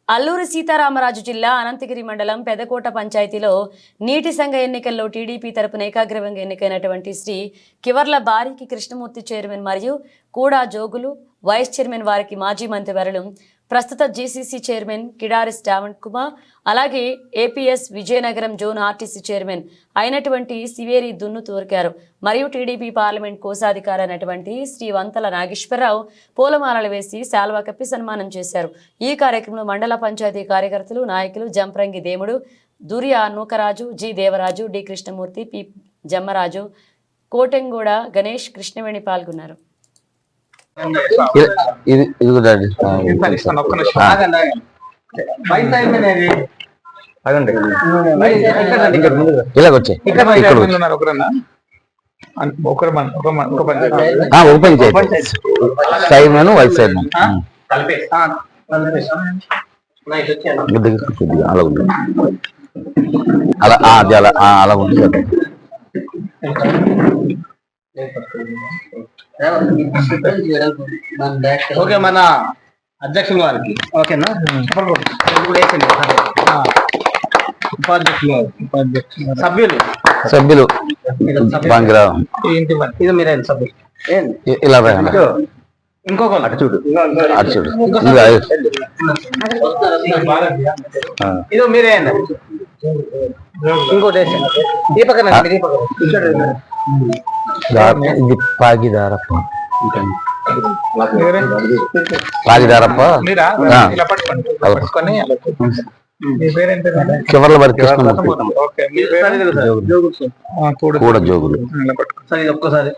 అల్లూరి సీతారామరాజు జిల్లా అనంతగిరి మండలం పెదకోట పంచాయతీలో నీటి సంఘ ఎన్నికల్లో టీడీపీ తరపున ఏకాగ్రీవంగా ఎన్నికైనటువంటి శ్రీ కివర్ల బారికి కృష్ణమూర్తి చైర్మన్ మరియు కూడా జోగులు వైస్ చైర్మన్ వారికి మాజీ మంత్రివర్యులు ప్రస్తుత జీసీసీ చైర్మన్ కిడారి శ్రావణ్ కుమార్ అలాగే APS Vizianagaram zone RTC chairman అయినటువంటి సివేరి దున్ను తోర్కారు మరియు టీడీపీ పార్లమెంట్ కోశాధికారి అయినటువంటి శ్రీ వంతల నాగేశ్వరరావు పూలమాలలు వేసి శాల్వా కప్పి సన్మానం చేశారు। ఈ కార్యక్రమంలో మండల పంచాయతీ కార్యకర్తలు నాయకులు Jamprangi Demudu Durya Nookaraju G Devaraju D Krishnamurthy P Jammaraju Kotenguda Ganesh Krishnaveni పాల్గొన్నారు। ఓకే మన అధ్యక్షుల వారికి ఓకేనా సభ్యులు సభ్యులు ఇది మీరే సభ్యులు ఇలా ఇంకొక అటు చూడు అటు చూడు ఇది మీరే ఇంకోటి ఈ పక్కన ఇది పాగిదారప్ప పాగిదారప్ప చివర్ల వారి కూడా జోగులు సరే ఒక్కసారి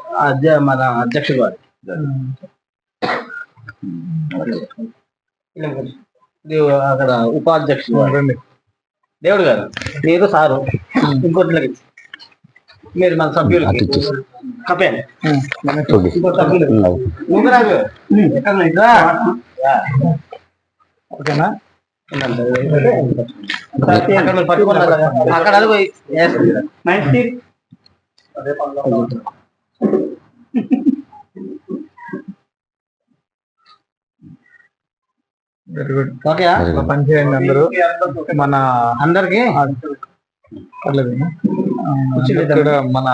మన అధ్యక్షుడు వారి అక్కడ ఉపాధ్యక్షుడు దేవుడు గారు మీరు సారు ఇంకోటి మీరు మన సభ్యులు కపేన్ ఓకేనా అక్కడ ఓకే పని చేయండి అందరూ మన అందరికి ఇక్కడ మన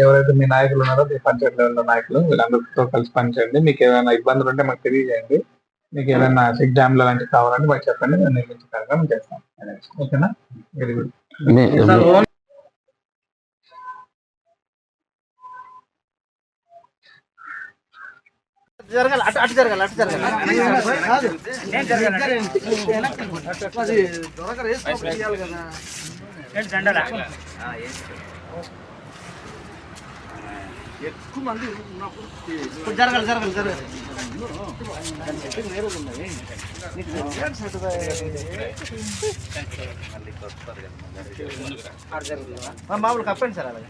ఎవరైతే మీ నాయకులు ఉన్నారో మీ పంచాయతీ లెవెల్ నాయకులు వీళ్ళందరితో కలిసి పనిచేయండి। మీకు ఏమైనా ఇబ్బందులు ఉంటే మాకు తెలియజేయండి। మీకు ఏదైనా చెక్ డ్యామ్ లాంటివి కావాలంటే మాకు చెప్పండి, నేను నిర్మించడానికి మేము చేస్తాం। ఓకేనా, వెరీ గుడ్। జరగాలి అటు జరగాలి అటు జరగాలి ఎక్కువ మంది జరగాలి జరగాలి జరగాలి మామూలు కప్పండి సార్ అలాగే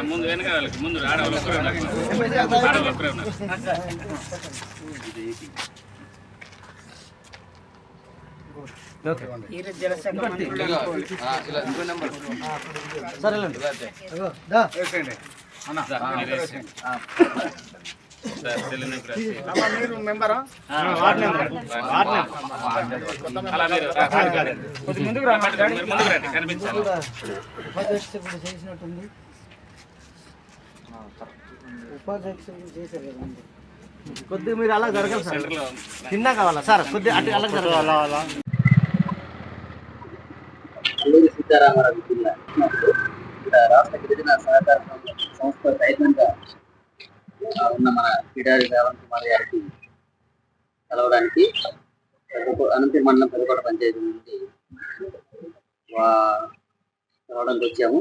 ముందు వెనక ముందు మీరు మెంబరా చేసినట్టుంది ఉపాధ్యక్షులు చేశారు కదా కొద్దిగా మీరు అలా జరగాలి సార్, చిన్న కావాలా సార్ కొద్దిగా అటు అలా జరగాలి అలా అల్లూరి సీతారామరాజు జిల్లా రాష్ట్ర గిరిజన సహకార సంస్థ ప్రయత్నంగా ఉన్న మన కిడారి శ్రావణ్ కుమార్ గారికి కలవడానికి అనంతగిరి మండలం పెదకోట పంచాయతీ నుండి కలవడానికి వచ్చాము।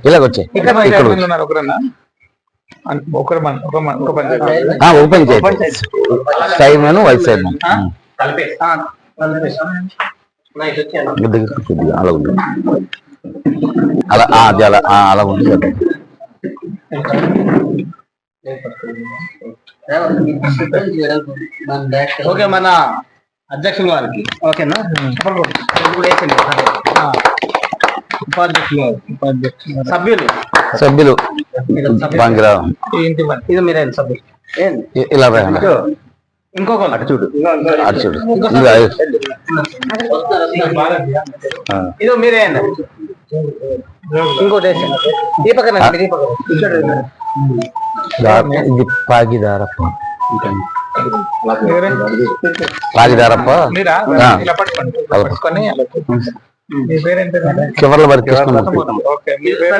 ఇలా వచ్చాయి ఓపెన్ చైర్మన్ వైస్ చైర్మన్ దగ్గర కొద్దిగా అలా ఉంది, అలా అది అలా అలా ఉంది కదా. ఓకే, మన అధ్యక్షుల వారికి ఓకేనా. ఉపాధ్యక్షులు సభ్యులు బాంగిరా ఇంటి మరి ఇది మీరే సభ్యులు. ఇలా రాయన్న. ఇంకొకరు అటు చూడు, అటు చూడు. ఇది మీరే ఇంకోటి ఈ పక్కన ఈ పక్కన ఇది పాగిదారప్ప. పాగిదారప్ప మీరా ఆ. ఇలా పట్టుకోండి, పట్టుకొని మీ పేరేంటి? చివర్ల వారి కృష్ణమూర్తి. ఓకే, మీ పేరు?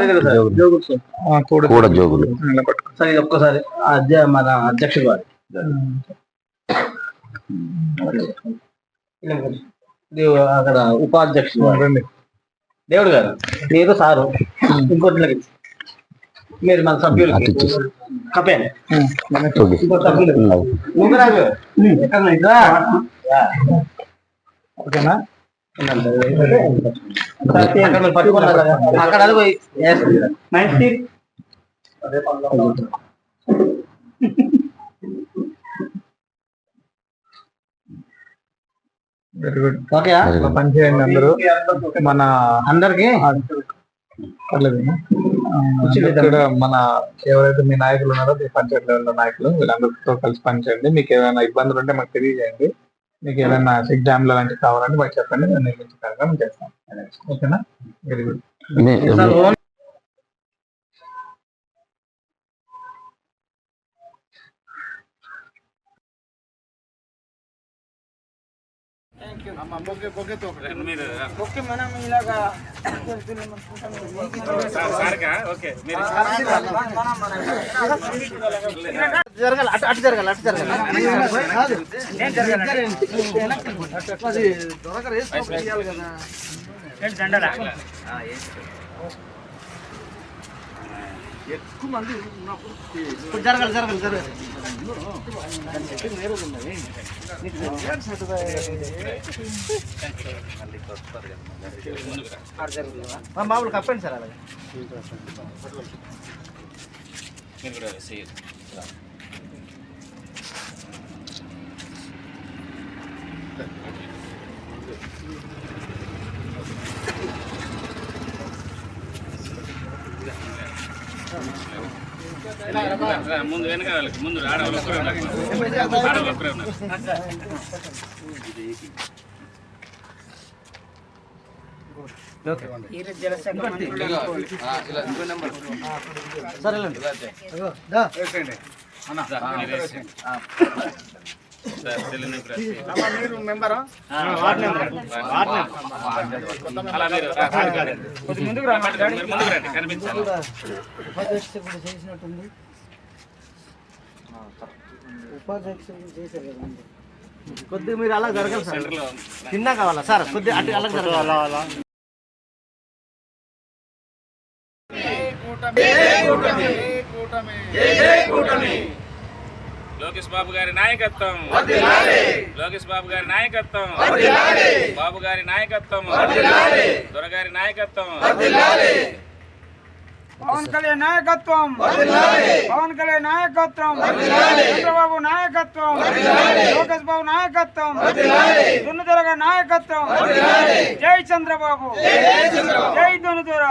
కూడా జోగులు. ఇలా పట్టుకో. సరే ఇది ఒక్కసారి మన అధ్యక్షుడు వారి ఇది అక్కడ ఉపాధ్యక్షుడు వారు. రండి. దేవుడు గారు మీరు సారు ఇంకోటి మీరు మన సభ్యులు అటు ఇచ్చేసి. కపేనే చూడు. ఇంకో సభ్యులు ముగ్గురాలు ఎక్కడ ఇద్దరా? ఓకేనా? అక్కడ మీరు పట్టుకున్నారు కదా, అక్కడ అది పోయి very good. Okay Very good. పని చేయండి అందరూ. మన అందరికి పర్లేదు. ఇక్కడ మన ఎవరైతే మీ నాయకులు ఉన్నారో, మీ పంచాయతీ లెవెల్ నాయకులు, వీళ్ళందరితో కలిసి పనిచేయండి. మీకు ఏదైనా ఇబ్బందులు ఉంటే మాకు తెలియజేయండి. మీకు ఏదైనా ఎగ్జామ్లు లాంటివి కావాలంటే మాకు చెప్పండి, మేము నిర్మించే కార్యక్రమం చేస్తాం. ఓకేనా? Very good. మీరు సార్కా ఓకే మీరు జరగాలి, అటు అటు జరగాలి, అటు జరగాలి. అది దొరకరు, వేసుకో తీయాలి కదా. ఎక్కువ మంది ఉన్నప్పుడు జరగాలి, జరగాలి, జరగాలి. మామూలు కప్పండి సార్ అలాగే. మీరు కూడా సేమ్ ముందు వెనక వాళ్ళకి ముందు ఆడవాళ్ళు ఒక్కరే ఉన్నారు, ఆడవాళ్ళు ఒక్కరే ఉన్నారు. సరేలేండి. మీరు మెంబరా? Ward member. అలా మీరు ముందుకు రండి, కనిపించాలి. ఉపాధ్యక్షుడు చేసినట్టుంది. ఉపాధ్యక్షుడు చేశారు కదండి. కొద్దిగా మీరు అలా జరగాలి సార్. సెంటర్లో చిన్న కావాలా సార్? కొద్దిగా అటు అలా జరగాలి. లోకేష్ బాబు గారి నాయకత్వం, లోకేష్ బాబు గారి నాయకత్వం, బాబు గారి నాయకత్వం, దొరగారి నాయకత్వం, పవన్ కళ్యాణ్ నాయకత్వం, పవన్ కళ్యాణ్ నాయకత్వం, చంద్రబాబు నాయకత్వం, లోకేష్ బాబు నాయకత్వం, దున్నుదొర నాయకత్వం. జై చంద్రబాబు, జై దున్నుదొర.